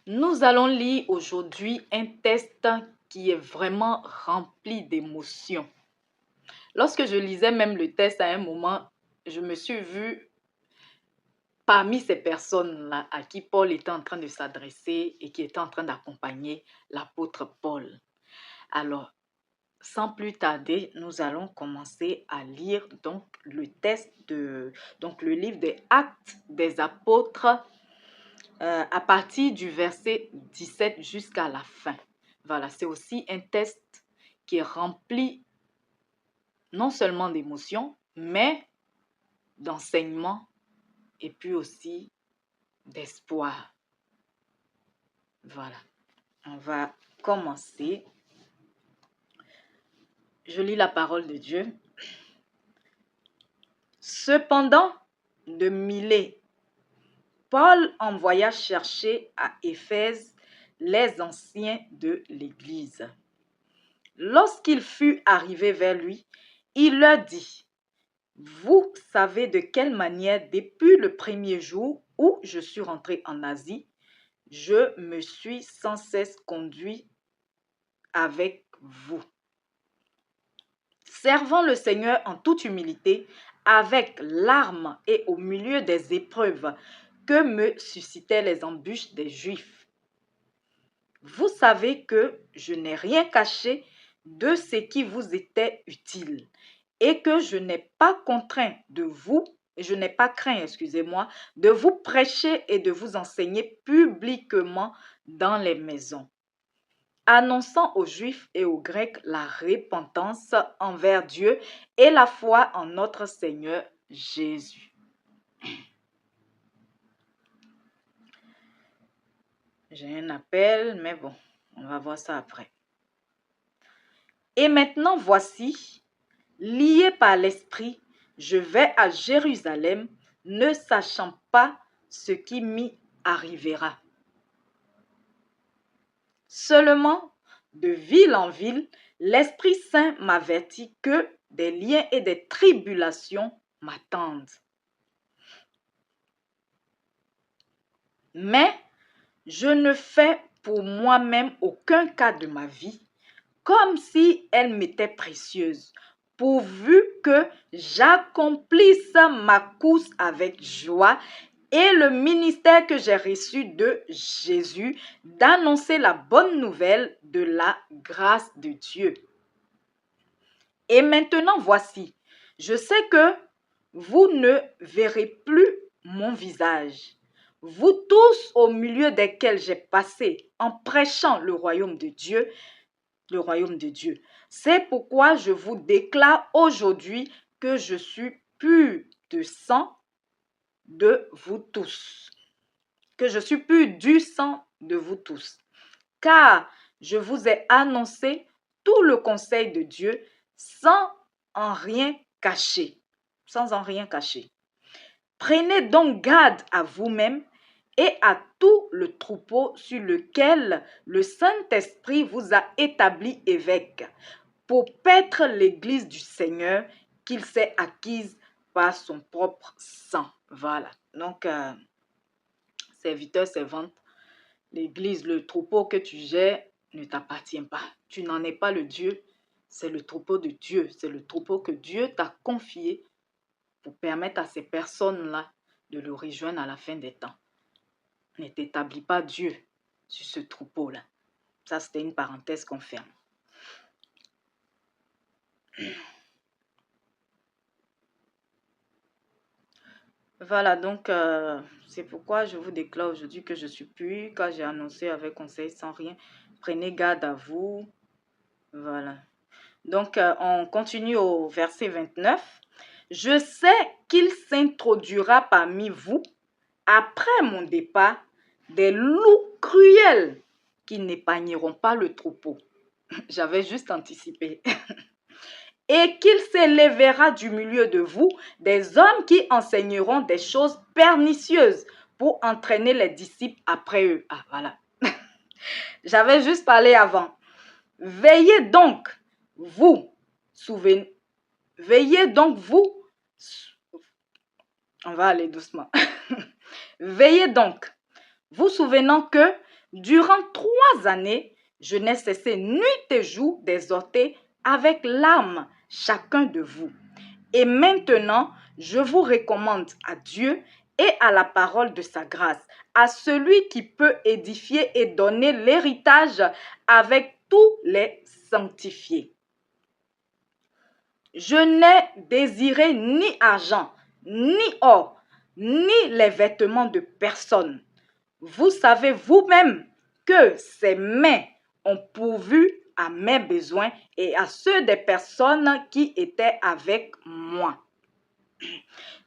Nous allons lire aujourd'hui un texte qui est vraiment rempli d'émotions. Lorsque je lisais même le texte à un moment, je me suis vue parmi ces personnes-là à qui Paul était en train de s'adresser et qui était en train d'accompagner l'apôtre Paul. Alors, sans plus tarder, nous allons commencer à lire donc le le livre des Actes des Apôtres à partir du verset 17 jusqu'à la fin. Voilà, c'est aussi un texte qui est rempli non seulement d'émotions, mais d'enseignements et puis aussi d'espoir. Voilà, on va commencer. Je lis la parole de Dieu. Cependant, de Milet, Paul envoya chercher à Éphèse les anciens de l'Église. Lorsqu'il fut arrivé vers lui, il leur dit, « Vous savez de quelle manière, depuis le premier jour où je suis rentré en Asie, je me suis sans cesse conduit avec vous, servant le Seigneur en toute humilité, avec larmes et au milieu des épreuves que me suscitaient les embûches des Juifs. Vous savez que je n'ai rien caché de ce qui vous était utile et que je n'ai pas craint, de vous prêcher et de vous enseigner publiquement dans les maisons, annonçant aux Juifs et aux Grecs la repentance envers Dieu et la foi en notre Seigneur Jésus. » J'ai un appel, mais bon, on va voir ça après. Et maintenant, voici, lié par l'Esprit, je vais à Jérusalem, ne sachant pas ce qui m'y arrivera. Seulement, de ville en ville, l'Esprit Saint m'avertit que des liens et des tribulations m'attendent. Mais je ne fais pour moi-même aucun cas de ma vie, comme si elle m'était précieuse, pourvu que j'accomplisse ma course avec joie et le ministère que j'ai reçu de Jésus, d'annoncer la bonne nouvelle de la grâce de Dieu. Et maintenant, voici, je sais que vous ne verrez plus mon visage. Vous tous au milieu desquels j'ai passé en prêchant le royaume de Dieu, C'est pourquoi je vous déclare aujourd'hui que je suis pur de sang de vous tous. Que je suis pur du sang de vous tous. Car je vous ai annoncé tout le conseil de Dieu sans en rien cacher. Prenez donc garde à vous-même et à tout le troupeau sur lequel le Saint-Esprit vous a établi évêque, pour paître l'Église du Seigneur qu'il s'est acquise par son propre sang. Voilà. Donc, serviteur, servante, l'Église, le troupeau que tu gères ne t'appartient pas. Tu n'en es pas le Dieu, c'est le troupeau de Dieu. C'est le troupeau que Dieu t'a confié pour permettre à ces personnes-là de le rejoindre à la fin des temps. Ne t'établis pas Dieu sur ce troupeau-là. Ça, c'était une parenthèse qu'on ferme. Voilà, donc c'est pourquoi je vous déclare aujourd'hui que je suis pur, car j'ai annoncé avec conseil sans rien. Prenez garde à vous. Voilà. Donc, on continue au verset 29. Je sais qu'il s'introduira parmi vous, après mon départ, des loups cruels qui n'épargneront pas le troupeau. J'avais juste anticipé. Et qu'il s'élèvera du milieu de vous des hommes qui enseigneront des choses pernicieuses pour entraîner les disciples après eux. Ah, voilà. J'avais juste parlé avant. Veillez donc, vous. On va aller doucement. Veillez donc, vous souvenant que Durant 3 années, je n'ai cessé nuit et jour d'exhorter avec larmes chacun de vous. Et maintenant, je vous recommande à Dieu et à la parole de sa grâce, à celui qui peut édifier et donner l'héritage avec tous les sanctifiés. Je n'ai désiré ni argent, ni or, ni les vêtements de personne. Vous savez vous-même que ces mains ont pourvu à mes besoins et à ceux des personnes qui étaient avec moi.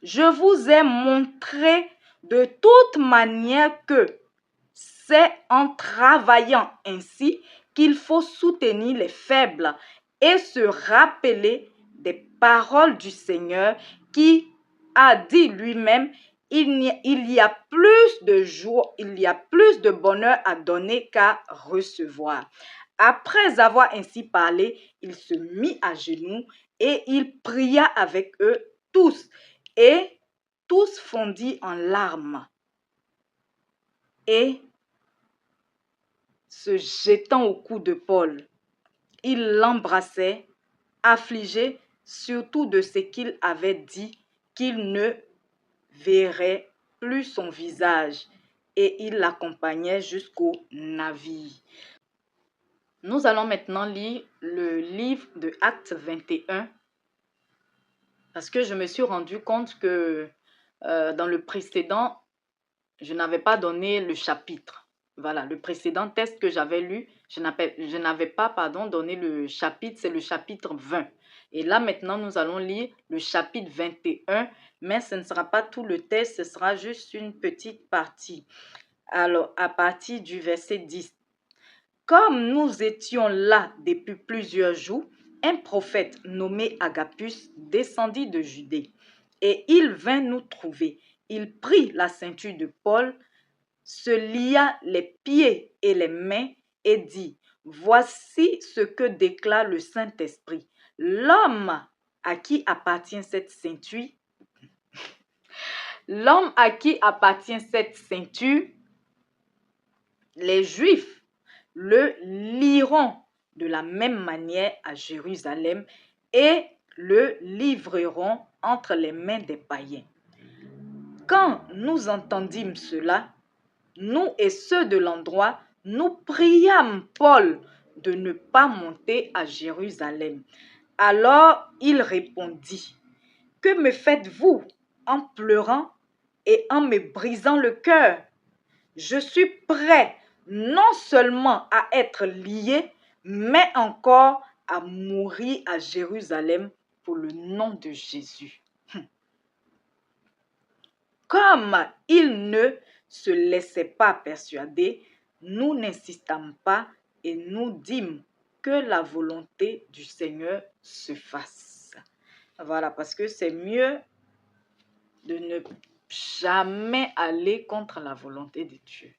Je vous ai montré de toute manière que c'est en travaillant ainsi qu'il faut soutenir les faibles et se rappeler des paroles du Seigneur qui a dit lui-même, il y a plus de joie, il y a plus de bonheur à donner qu'à recevoir. Après avoir ainsi parlé, il se mit à genoux et il pria avec eux tous. Et tous fondit en larmes. Et se jetant au cou de Paul, il l'embrassait, affligé surtout de ce qu'il avait dit, qu'il ne verrait plus son visage, et il l'accompagnait jusqu'au navire. Nous allons maintenant lire le livre de Actes 21, parce que je me suis rendu compte que dans le précédent, je n'avais pas donné le chapitre. Voilà, le précédent test que j'avais lu, je n'avais pas donné le chapitre, c'est le chapitre 20. Et là, maintenant, nous allons lire le chapitre 21, mais ce ne sera pas tout le test, ce sera juste une petite partie. Alors, à partir du verset 10. Comme nous étions là depuis plusieurs jours, un prophète nommé Agabus descendit de Judée, et il vint nous trouver. Il prit la ceinture de Paul, se lia les pieds et les mains et dit, voici ce que déclare le Saint-Esprit. L'homme à qui appartient cette ceinture, les Juifs le lieront de la même manière à Jérusalem et le livreront entre les mains des païens. Quand nous entendîmes cela, nous et ceux de l'endroit, nous priâmes Paul de ne pas monter à Jérusalem. Alors il répondit, que me faites-vous en pleurant et en me brisant le cœur? Je suis prêt non seulement à être lié, mais encore à mourir à Jérusalem pour le nom de Jésus. Comme il ne se laissait pas persuader, nous n'insistâmes pas et nous dîmes que la volonté du Seigneur se fasse. Voilà, parce que c'est mieux de ne jamais aller contre la volonté de Dieu.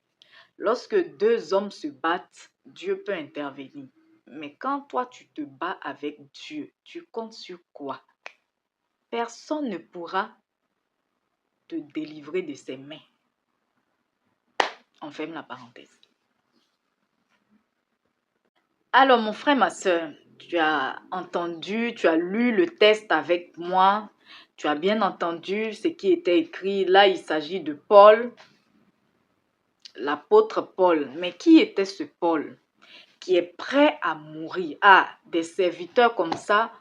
Lorsque deux hommes se battent, Dieu peut intervenir. Mais quand toi, tu te bats avec Dieu, tu comptes sur quoi? Personne ne pourra te délivrer de ses mains. On ferme la parenthèse. Alors, mon frère, ma soeur, tu as entendu, tu as lu le test avec moi. Tu as bien entendu ce qui était écrit. Là, il s'agit de Paul, l'apôtre Paul. Mais qui était ce Paul qui est prêt à mourir? Ah, des serviteurs comme ça,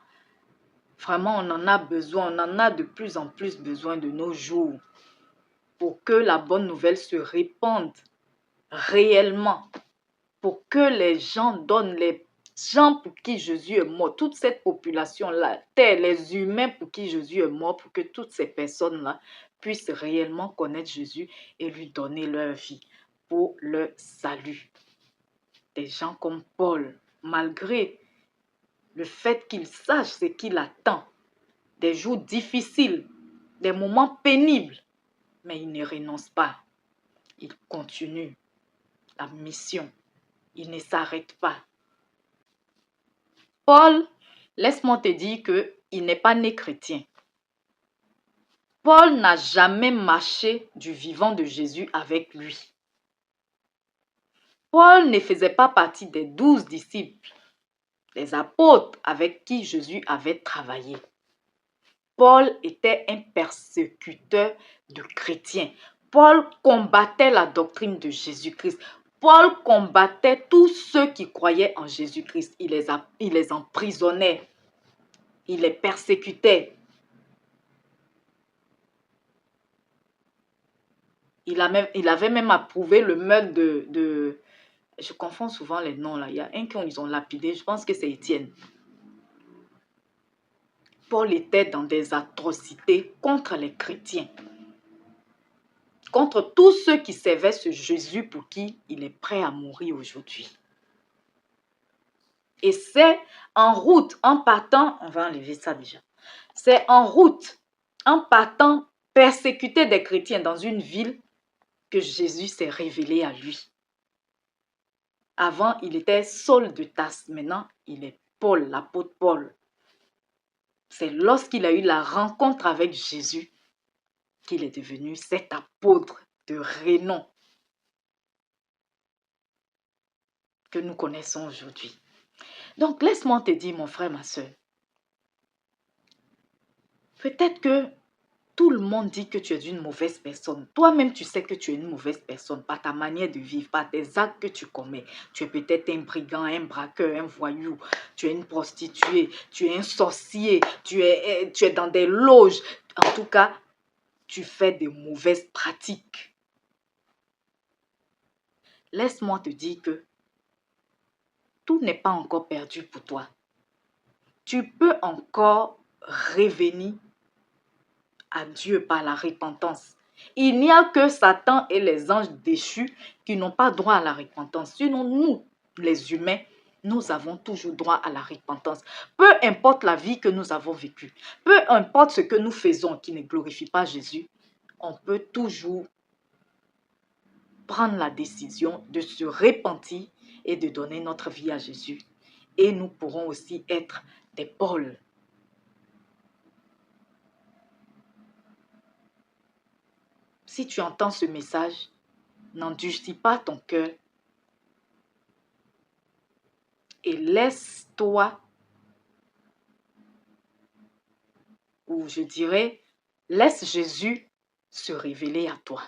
vraiment, on en a besoin. On en a de plus en plus besoin de nos jours pour que la bonne nouvelle se répande réellement, pour que les gens donnent, les gens pour qui Jésus est mort, toute cette population-là, les humains pour qui Jésus est mort, pour que toutes ces personnes-là puissent réellement connaître Jésus et lui donner leur vie pour leur salut. Des gens comme Paul, malgré le fait qu'il sache ce qu'il attend, des jours difficiles, des moments pénibles, mais il ne renonce pas. Il continue la mission. Il ne s'arrête pas. Paul, laisse-moi te dire qu'il n'est pas né chrétien. Paul n'a jamais marché du vivant de Jésus avec lui. Paul ne faisait pas partie des 12 disciples, les apôtres avec qui Jésus avait travaillé. Paul était un persécuteur de chrétiens. Paul combattait la doctrine de Jésus-Christ. Paul combattait tous ceux qui croyaient en Jésus-Christ. Il les emprisonnait. Il les persécutait. Il avait même approuvé le meurtre de... Je confonds souvent les noms là. Il y a un qu'ils ont lapidé. Je pense que c'est Étienne. Paul était dans des atrocités contre les chrétiens. Contre tous ceux qui servaient ce Jésus pour qui il est prêt à mourir aujourd'hui. Et c'est en route, en partant, on va enlever ça déjà. C'est en route, en partant persécuter des chrétiens dans une ville que Jésus s'est révélé à lui. Avant, il était Saul de Tarse. Maintenant, il est Paul, l'apôtre Paul. C'est lorsqu'il a eu la rencontre avec Jésus qu'il est devenu cet apôtre de renom que nous connaissons aujourd'hui. Donc, laisse-moi te dire, mon frère, ma soeur, peut-être que tout le monde dit que tu es une mauvaise personne. Toi-même, tu sais que tu es une mauvaise personne par ta manière de vivre, par tes actes que tu commets. Tu es peut-être un brigand, un braqueur, un voyou. Tu es une prostituée, tu es un sorcier, tu es dans des loges. En tout cas, tu fais de mauvaises pratiques. Laisse-moi te dire que tout n'est pas encore perdu pour toi. Tu peux encore revenir à Dieu par la repentance. Il n'y a que Satan et les anges déchus qui n'ont pas droit à la repentance. Sinon, nous, les humains, nous avons toujours droit à la repentance. Peu importe la vie que nous avons vécue, peu importe ce que nous faisons qui ne glorifie pas Jésus, on peut toujours prendre la décision de se repentir et de donner notre vie à Jésus. Et nous pourrons aussi être des Paul. Si tu entends ce message, n'endurcis pas ton cœur et laisse-toi, ou je dirais, laisse Jésus se révéler à toi.